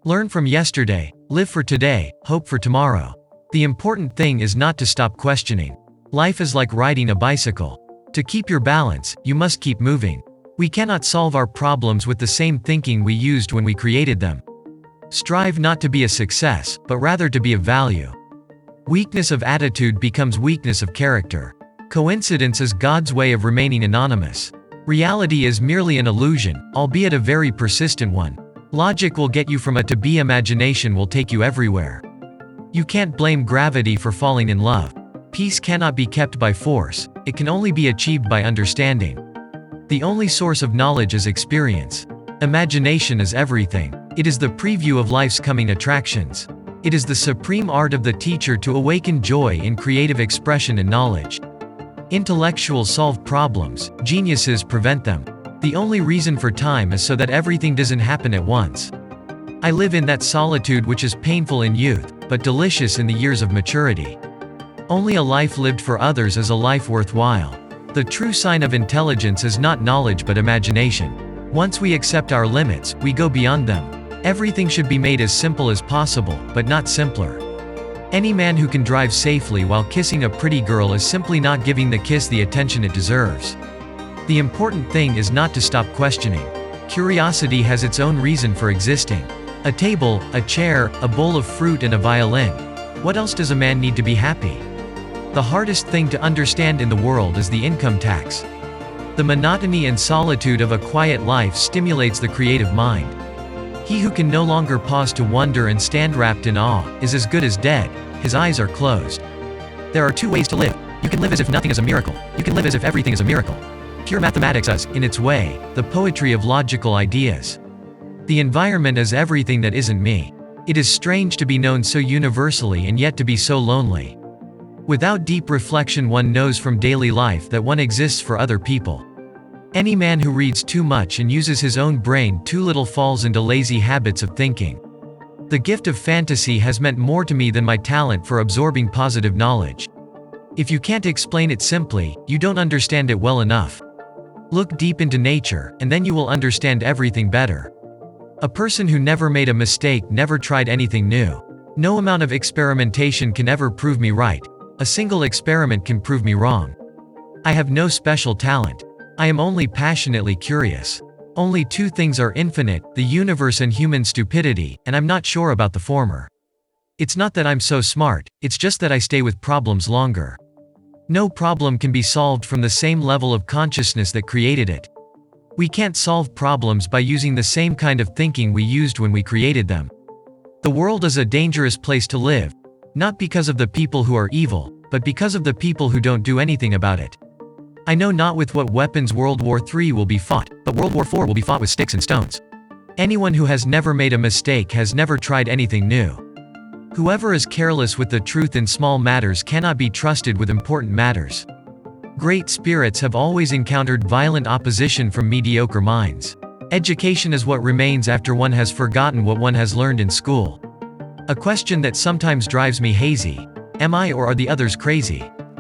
Learn from yesterday, live for today, hope for tomorrow. The important thing is not to stop questioning. Life is like riding a bicycle. To keep your balance, you must keep moving. We cannot solve our problems with the same thinking we used when we created them. Strive not to be a success, but rather to be of value. Weakness of attitude becomes weakness of character. Coincidence is God's way of remaining anonymous. Reality is merely an illusion, albeit a very persistent one. Logic will get you from A to B. Imagination will take you everywhere. You can't blame gravity for falling in love. Peace cannot be kept by force, it can only be achieved by understanding. The only source of knowledge is experience. Imagination is everything. It is the preview of life's coming attractions. It is the supreme art of the teacher to awaken joy in creative expression and knowledge. Intellectuals solve problems, geniuses prevent them. The only reason for time is so that everything doesn't happen at once. I live in that solitude which is painful in youth, but delicious in the years of maturity. Only a life lived for others is a life worthwhile. The true sign of intelligence is not knowledge but imagination. Once we accept our limits, we go beyond them. Everything should be made as simple as possible, but not simpler. Any man who can drive safely while kissing a pretty girl is simply not giving the kiss the attention it deserves. The important thing is not to stop questioning. Curiosity has its own reason for existing. A table, a chair, a bowl of fruit and a violin. What else does a man need to be happy? The hardest thing to understand in the world is the income tax. The monotony and solitude of a quiet life stimulates the creative mind. He who can no longer pause to wonder and stand wrapped in awe, is as good as dead, his eyes are closed. There are two ways to live. You can live as if nothing is a miracle. You can live as if everything is a miracle. Pure mathematics is, in its way, the poetry of logical ideas. The environment is everything that isn't me. It is strange to be known so universally and yet to be so lonely. Without deep reflection one knows from daily life that one exists for other people. Any man who reads too much and uses his own brain too little falls into lazy habits of thinking. The gift of fantasy has meant more to me than my talent for absorbing positive knowledge. If you can't explain it simply, you don't understand it well enough. Look deep into nature, and then you will understand everything better. A person who never made a mistake never tried anything new. No amount of experimentation can ever prove me right. A single experiment can prove me wrong. I have no special talent. I am only passionately curious. Only two things are infinite, the universe and human stupidity, and I'm not sure about the former. It's not that I'm so smart, it's just that I stay with problems longer. No problem can be solved from the same level of consciousness that created it. We can't solve problems by using the same kind of thinking we used when we created them. The world is a dangerous place to live, not because of the people who are evil, but because of the people who don't do anything about it. I know not with what weapons World War III will be fought, but World War IV will be fought with sticks and stones. Anyone who has never made a mistake has never tried anything new. Whoever is careless with the truth in small matters cannot be trusted with important matters. Great spirits have always encountered violent opposition from mediocre minds. Education is what remains after one has forgotten what one has learned in school. A question that sometimes drives me hazy: am I or are the others crazy?